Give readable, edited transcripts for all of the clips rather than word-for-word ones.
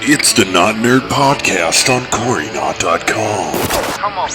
It's the Not Nerd Podcast on CoreyNaught.com. Come on.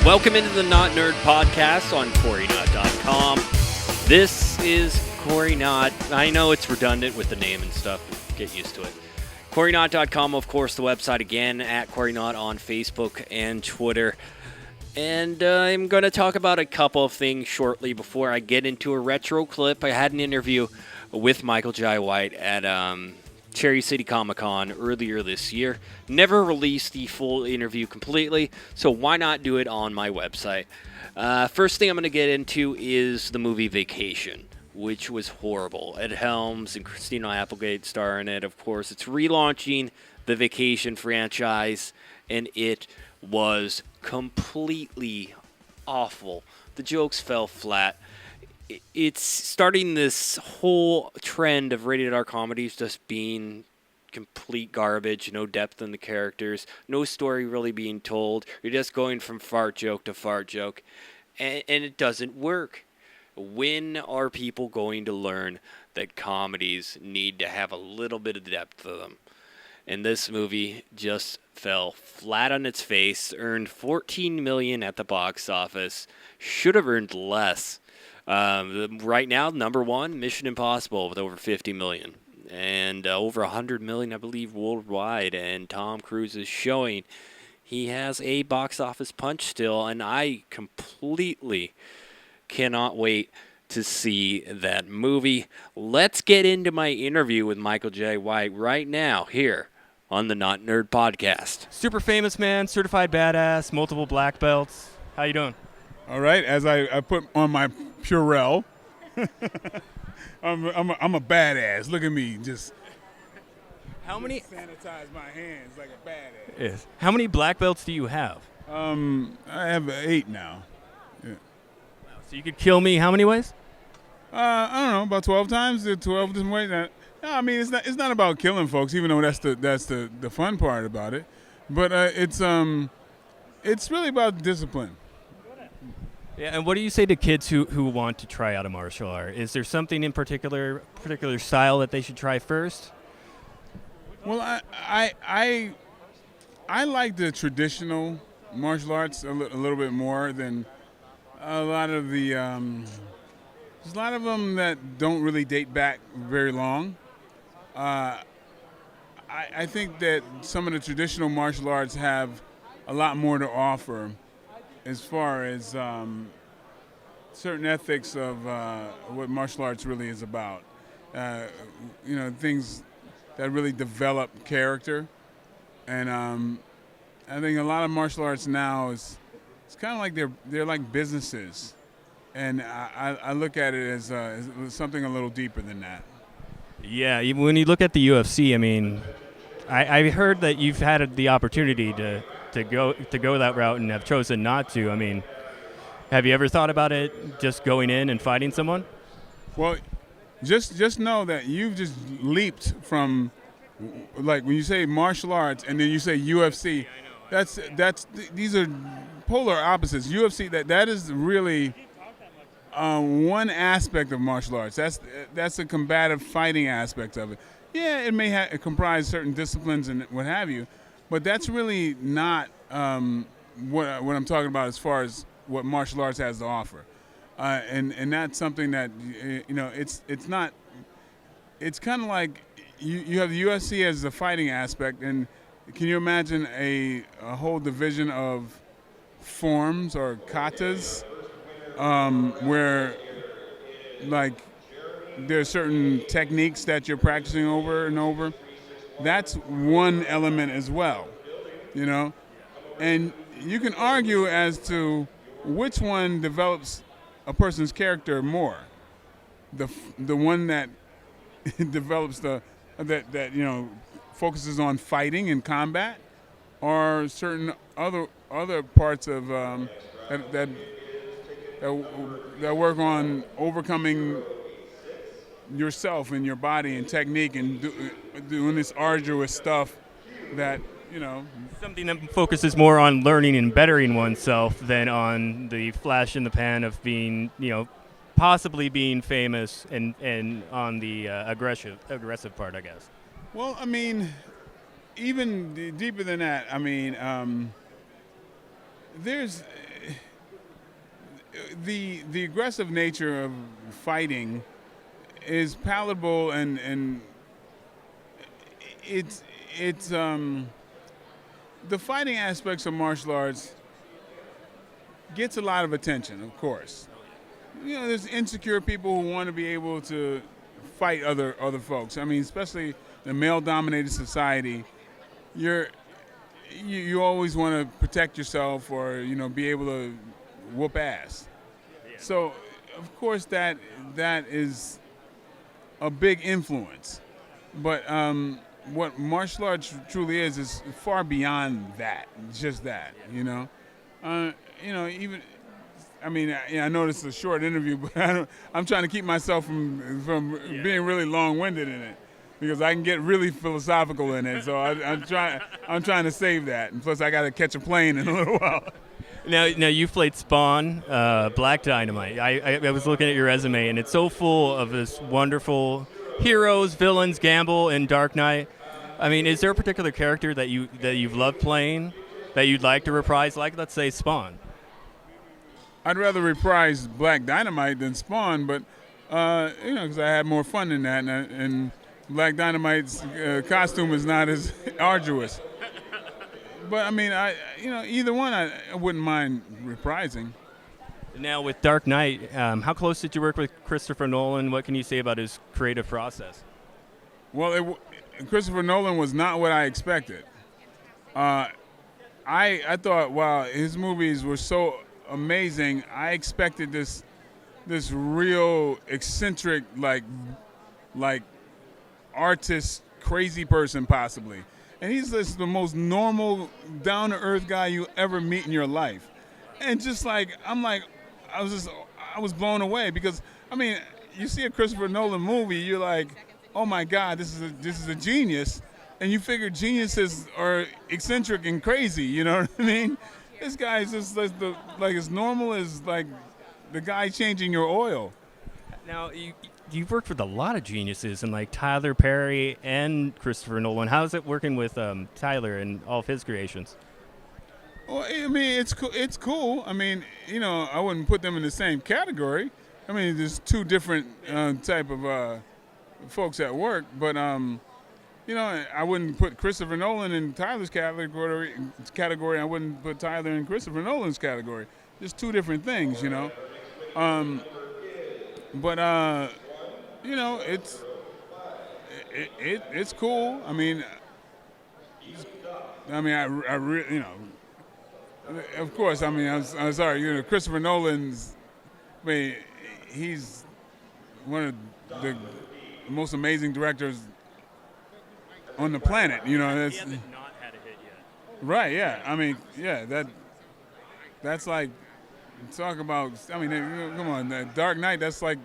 Welcome into the Not Nerd Podcast on CoreyNaught.com. This is Corey Naught. I know it's redundant with the name and stuff. Get used to it. CoreyNaught.com, of course, the website again, at Corey Naught on Facebook and Twitter. And I'm going to talk about a couple of things shortly before I get into a retro clip. I had an interview with Michael Jai White at Cherry City Comic-Con earlier this year. Never released the full interview completely, so why not do it on my website? First thing I'm going to get into is the movie Vacation, which was horrible. Ed Helms and Christina Applegate star in it, of course. It's relaunching the Vacation franchise, and it was completely awful. The jokes fell flat. It's starting this whole trend of rated R comedies just being complete garbage, no depth in the characters, no story really being told. You're just going from fart joke to fart joke, and it doesn't work. When are people going to learn that comedies need to have a little bit of depth to them? And this movie just fell flat on its face, earned $14 million at the box office, should have earned less. Right now, number one, Mission Impossible with over $50 million. And over $100 million, I believe, worldwide. And Tom Cruise is showing he has a box office punch still. And I completely cannot wait to see that movie. Let's get into my interview with Michael Jai White right now here on the Not Nerd Podcast. Super famous man, certified badass, multiple black belts. How you doing? All right, as I put on my Purell, I'm a badass. Look at me, just How many sanitize my hands like a badass. Yes. How many black belts do you have? I have 8 now. Yeah. So you could kill me how many ways? I don't know, about 12 times. 12 different ways. No, I mean it's not about killing folks, even though that's the fun part about it. But it's really about discipline. Yeah, and what do you say to kids who want to try out a martial art? Is there something in particular style that they should try first? Well, I like the traditional martial arts a little bit more than a lot of the. There's a lot of them that don't really date back very long. I think that some of the traditional martial arts have a lot more to offer as far as certain ethics of what martial arts really is about. Things that really develop character. And I think a lot of martial arts now it's kind of like they're like businesses. And I look at it as something a little deeper than that. Yeah, when you look at the UFC, I mean, I heard that you've had the opportunity to go that route and have chosen not to. I mean, have you ever thought about it just going in and fighting someone? Well, just know that you've just leaped from, like when you say martial arts and then you say UFC, these are polar opposites. UFC that is really one aspect of martial arts. That's a combative fighting aspect of it. Yeah, it may comprise certain disciplines and what have you, but that's really not what I'm talking about as far as what martial arts has to offer. And that's something that it's not. It's kind of like you have the UFC as the fighting aspect, and can you imagine a whole division of forms or katas where like there's certain techniques that you're practicing over and over? That's one element as well, and you can argue as to which one develops a person's character more. The one that develops that focuses on fighting and combat, or certain other parts of that work on overcoming yourself and your body and technique and doing this arduous stuff that Something that focuses more on learning and bettering oneself than on the flash in the pan of being, possibly being famous and on the aggressive part, I guess. Well, I mean, even deeper than that. I mean, there's the aggressive nature of fighting is palatable, and it's the fighting aspects of martial arts gets a lot of attention, of course. You know, there's insecure people who want to be able to fight other folks. I mean, especially the male-dominated society, you always want to protect yourself, or be able to whoop ass. So, of course, that is a big influence. But what martial arts truly is far beyond that. Just that, even. I mean, I know this is a short interview, but I'm trying to keep myself from being really long-winded in it, because I can get really philosophical in it. So I'm trying to save that. And plus, I got to catch a plane in a little while. Now you've played Spawn, Black Dynamite. I was looking at your resume, and it's so full of this wonderful heroes, villains, Gamble, and Dark Knight. I mean, is there a particular character that you've loved playing that you'd like to reprise, like, let's say, Spawn? I'd rather reprise Black Dynamite than Spawn, but because I had more fun in that, and Black Dynamite's costume is not as arduous. But I mean, either one I wouldn't mind reprising. Now with Dark Knight, how close did you work with Christopher Nolan? What can you say about his creative process? Well, Christopher Nolan was not what I expected. I thought, wow, his movies were so amazing. I expected this real eccentric, like artist, crazy person possibly, and he's just the most normal, down to earth guy you ever meet in your life. And just I was blown away, because I mean, you see a Christopher Nolan movie, you're like, oh my God, this is a genius, and you figure geniuses are eccentric and crazy. You know what I mean? This guy is just like as normal as like the guy changing your oil. Now, you've worked with a lot of geniuses, and like Tyler Perry and Christopher Nolan. How's it working with Tyler and all of his creations? Well, I mean, it's cool. I mean, I wouldn't put them in the same category. I mean, there's two different type of folks at work, but I wouldn't put Christopher Nolan in Tyler's category. I wouldn't put Tyler in Christopher Nolan's category. Just two different things, But it's cool. I mean, I really, of course. I mean, I'm sorry. Christopher Nolan's. I mean, he's one of the most amazing directors on the planet. He hasn't not had a hit yet. Right. Yeah. I mean, yeah. That's like, talk about. I mean, come on, the Dark Knight. That's like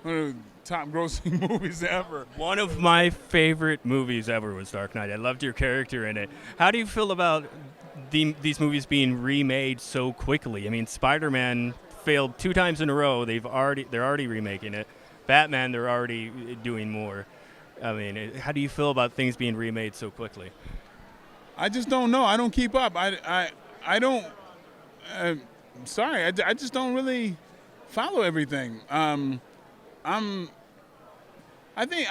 one of the top-grossing movies ever. One of my favorite movies ever was Dark Knight. I loved your character in it. How do you feel about these movies being remade so quickly? I mean, Spider-Man failed 2 times in a row. They're already remaking it. Batman, they're already doing more. I mean, how do you feel about things being remade so quickly? I just don't know. I don't keep up. I don't. Sorry, I just don't really follow everything. I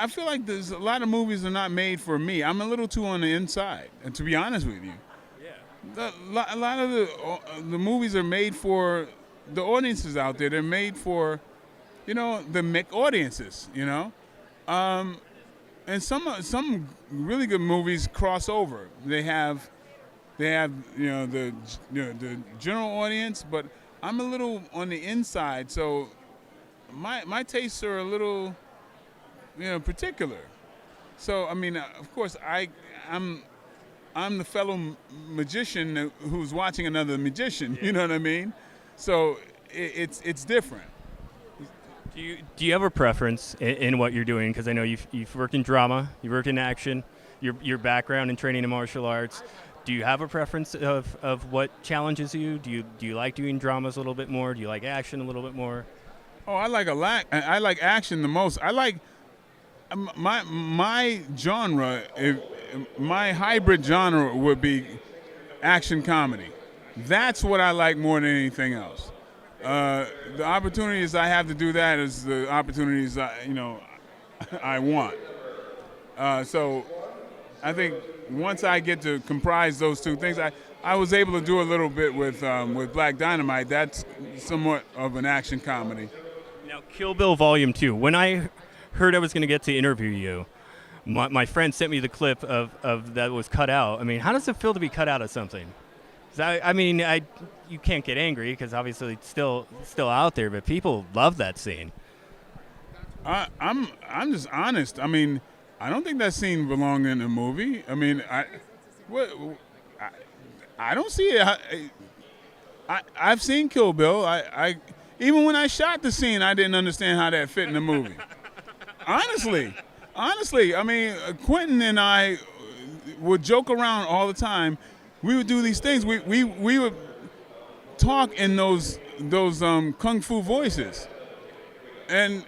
feel like there's a lot of movies that are not made for me. I'm a little too on the inside, and to be honest with you, a lot of the movies are made for the audiences out there. They're made for, the MIC audiences, and some really good movies cross over. They have the general audience, but I'm a little on the inside, so my tastes are a little particular. So I mean, of course, I'm the fellow magician who's watching another magician. You know what I mean? So it's different. Do you have a preference in what you're doing? Because I know you've worked in drama, you've worked in action, your background in training in martial arts. Do you have a preference of what challenges you? Do you like doing dramas a little bit more? Do you like action a little bit more? Oh, I like action the most. I like my genre. If my hybrid genre would be action comedy. That's what I like more than anything else. The opportunities I have to do that is the opportunities I want. So I think once I get to comprise those two things, I was able to do a little bit with Black Dynamite. That's somewhat of an action comedy. Now, Kill Bill Volume 2. When I heard I was going to get to interview you, my friend sent me the clip of that was cut out. I mean, how does it feel to be cut out of something? 'Cause you can't get angry because obviously it's still out there, but people love that scene. I'm just honest. I mean, I don't think that scene belonged in a movie. I mean, I don't see it. I've seen Kill Bill. I even when I shot the scene, I didn't understand how that fit in the movie. Honestly, I mean, Quentin and I would joke around all the time. We would do these things. We would talk in those kung fu voices, and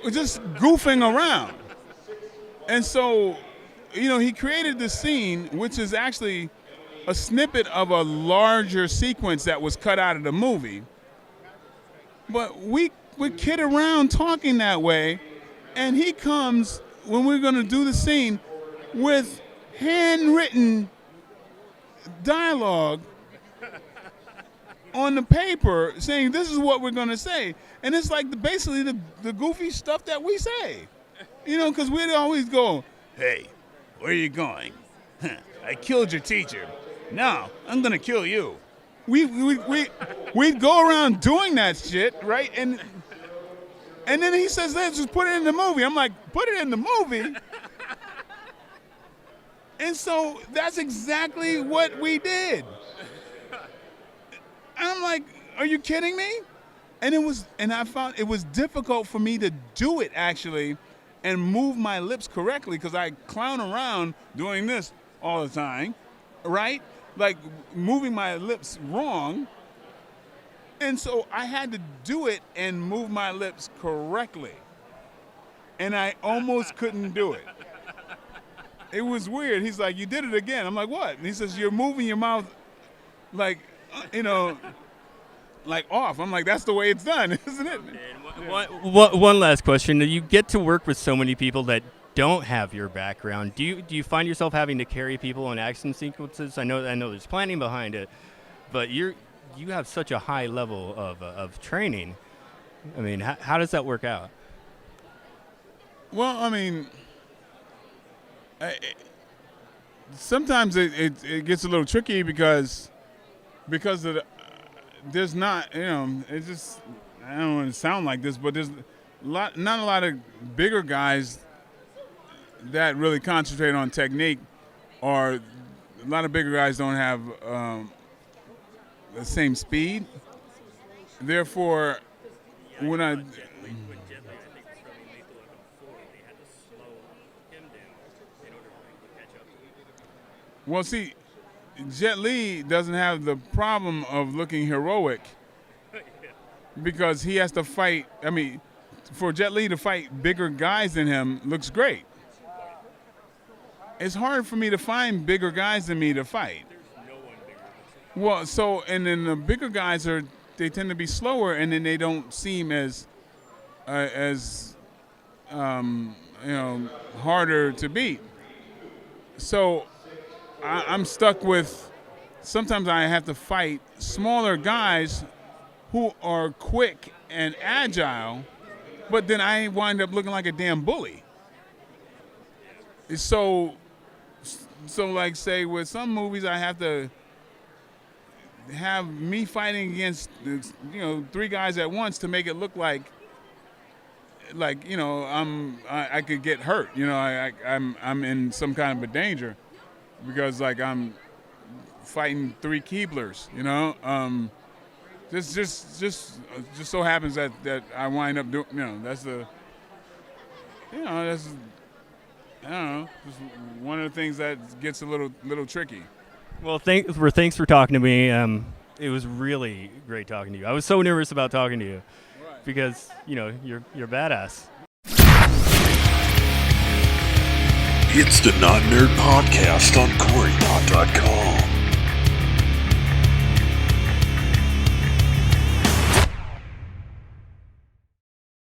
we're just goofing around. And so, he created this scene, which is actually a snippet of a larger sequence that was cut out of the movie. But we kid around talking that way, and he comes when we're going to do the scene with handwritten dialogue on the paper saying this is what we're going to say. And it's like basically the goofy stuff that we say. Because we'd always go, "Hey, where are you going? I killed your teacher. Now I'm going to kill you." We'd go around doing that shit, right? And then he says, "Let's just put it in the movie." I'm like, "Put it in the movie?" And so that's exactly what we did. And I'm like, "Are you kidding me?" And I found it was difficult for me to do it actually and move my lips correctly because I clown around doing this all the time, right? Like moving my lips wrong. And so I had to do it and move my lips correctly. And I almost couldn't do it. It was weird. He's like, "You did it again." I'm like, "What?" And he says, "You're moving your mouth like, like off." I'm like, "That's the way it's done, isn't it?" One last question. You get to work with so many people that don't have your background. Do you find yourself having to carry people in action sequences? I know there's planning behind it, but you have such a high level of training. I mean, how does that work out? Well, I mean, sometimes it gets a little tricky because of there's not, it's just, I don't want to sound like this, but there's not a lot of bigger guys that really concentrate on technique, or a lot of bigger guys don't have the same speed. Therefore, when I well, see, Jet Li doesn't have the problem of looking heroic because he has to fight. I mean, for Jet Li to fight bigger guys than him looks great. It's hard for me to find bigger guys than me to fight. Well, and then the bigger guys they tend to be slower, and then they don't seem as harder to beat. So I'm stuck with, sometimes I have to fight smaller guys who are quick and agile, but then I wind up looking like a damn bully. So like, say, with some movies I have to have me fighting against, three guys at once to make it look like I could get hurt. I'm in some kind of a danger because like I'm fighting three Keeblers. Just so happens that I wind up doing. That's the. That's. I don't know. Just one of the things that gets a little tricky. Well, thanks for talking to me. It was really great talking to you. I was so nervous about talking to you. Right. because you're badass. It's the Not Nerd Podcast on CoreyNaught.com.